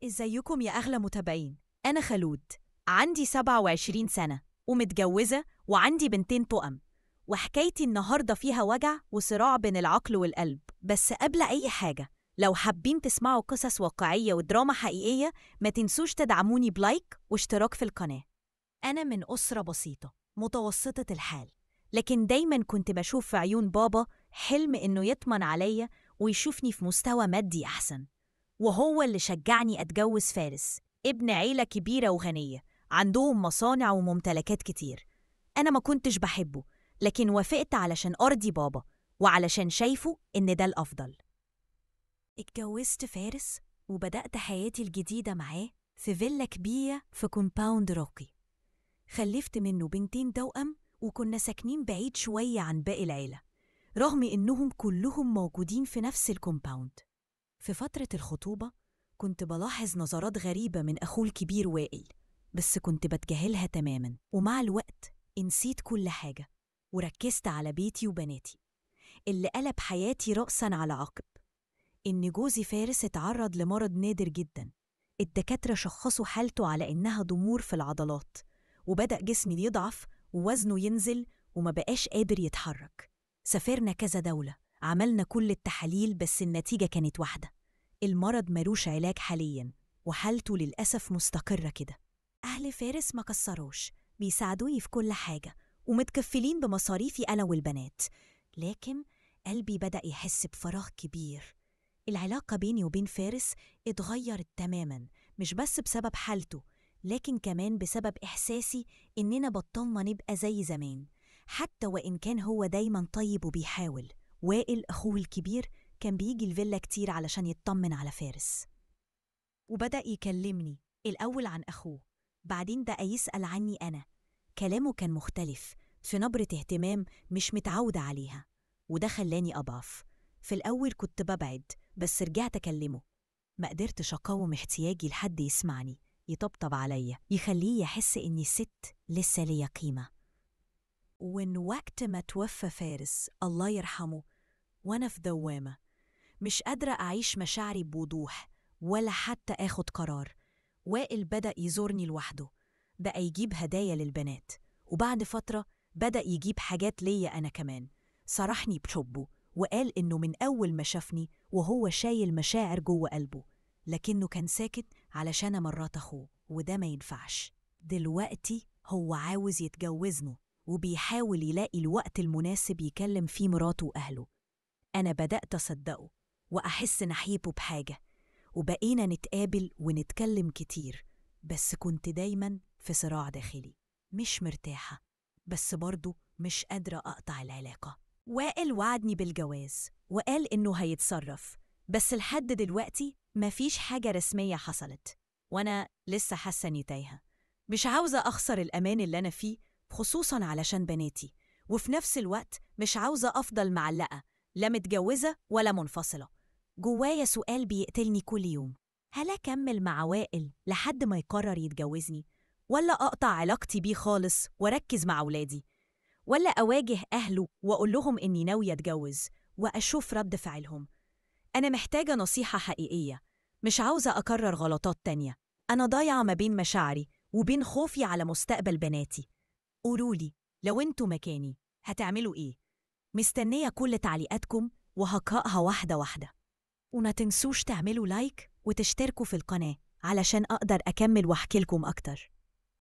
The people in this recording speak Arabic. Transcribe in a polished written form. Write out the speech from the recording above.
ازيكم يا أغلى متابعين؟ أنا خلود، عندي 27 سنة ومتجوزة وعندي بنتين توأم، وحكايتي النهاردة فيها وجع وصراع بين العقل والقلب. بس قبل أي حاجة، لو حابين تسمعوا قصص واقعية ودراما حقيقية ما تنسوش تدعموني بلايك واشتراك في القناة. أنا من أسرة بسيطة متوسطة الحال، لكن دايما كنت بشوف في عيون بابا حلم إنه يطمن عليا ويشوفني في مستوى مادي أحسن، وهو اللي شجعني أتجوز فارس، ابن عيلة كبيرة وغنية عندهم مصانع وممتلكات كتير. أنا ما كنتش بحبه، لكن وافقت علشان أرضي بابا وعلشان شايفه إن ده الأفضل. اتجوزت فارس وبدأت حياتي الجديدة معاه في فيلا كبيرة في كومباوند راقي. خلفت منه بنتين توأم وكنا ساكنين بعيد شوية عن باقي العيلة، رغم إنهم كلهم موجودين في نفس الكومباوند. في فترة الخطوبة كنت بلاحظ نظرات غريبة من أخوه الكبير وائل، بس كنت بتجاهلها تماماً، ومع الوقت نسيت كل حاجة وركزت على بيتي وبناتي. اللي قلب حياتي رأساً على عقب إن جوزي فارس اتعرض لمرض نادر جداً. الدكاترة شخصوا حالته على إنها ضمور في العضلات، وبدأ جسمي يضعف ووزنه ينزل وما بقاش قادر يتحرك. سافرنا كذا دولة، عملنا كل التحاليل، بس النتيجة كانت واحدة: المرض ملوش علاج حالياً وحالته للأسف مستقرة كده. أهل فارس ما كسروش، بيساعدوني في كل حاجة ومتكفلين بمصاريفي أنا والبنات، لكن قلبي بدأ يحس بفراغ كبير. العلاقة بيني وبين فارس اتغيرت تماماً، مش بس بسبب حالته، لكن كمان بسبب إحساسي إننا بطلنا نبقى زي زمان، حتى وإن كان هو دايماً طيب وبيحاول. وائل أخوه الكبير كان بيجي الفيلا كتير علشان يطمن على فارس، وبدأ يكلمني الأول عن أخوه، بعدين بقى يسأل عني أنا. كلامه كان مختلف، في نبرة اهتمام مش متعودة عليها، وده خلاني أضعف. في الأول كنت ببعد، بس رجعت أكلمه. ما قدرتش أقاوم احتياجي لحد يسمعني، يطبطب عليا، يخليه يحس إني ست لسه ليا قيمة. وإن وقت ما توفى فارس الله يرحمه وأنا في دوامة، مش قادرة أعيش مشاعري بوضوح ولا حتى آخد قرار، وائل بدأ يزورني لوحده، بقى يجيب هدايا للبنات، وبعد فترة بدأ يجيب حاجات ليا أنا كمان. صرحني بحبه وقال إنه من أول ما شافني وهو شايل مشاعر جوه قلبه، لكنه كان ساكت علشان مرات أخوه، وده ما ينفعش. دلوقتي هو عاوز يتجوزني وبيحاول يلاقي الوقت المناسب يكلم فيه مراته وأهله. أنا بدأت أصدقه وأحس ناحيته بحاجة، وبقينا نتقابل ونتكلم كتير، بس كنت دايماً في صراع داخلي، مش مرتاحة، بس برضو مش قادرة أقطع العلاقة. وائل وعدني بالجواز وقال إنه هيتصرف، بس لحد دلوقتي مفيش حاجة رسمية حصلت، وأنا لسه حاسة إني تايهة. مش عاوزة أخسر الأمان اللي أنا فيه، خصوصاً علشان بناتي، وفي نفس الوقت مش عاوزة أفضل معلقة، لا متجوزة ولا منفصلة. جوايا سؤال بيقتلني كل يوم: هل أكمل مع وائل لحد ما يقرر يتجوزني، ولا أقطع علاقتي بيه خالص وأركز مع أولادي، ولا أواجه أهله وأقول لهم إني ناوية أتجوز وأشوف رد فعلهم؟ أنا محتاجة نصيحة حقيقية، مش عاوزة أكرر غلطات تانية. أنا ضايعة ما بين مشاعري وبين خوفي على مستقبل بناتي. قولولي لو انتوا مكاني هتعملوا إيه؟ مستنية كل تعليقاتكم وهقرأها واحدة واحدة. وما تنسوش تعملوا لايك وتشتركوا في القناة علشان أقدر أكمل وأحكي لكم أكتر.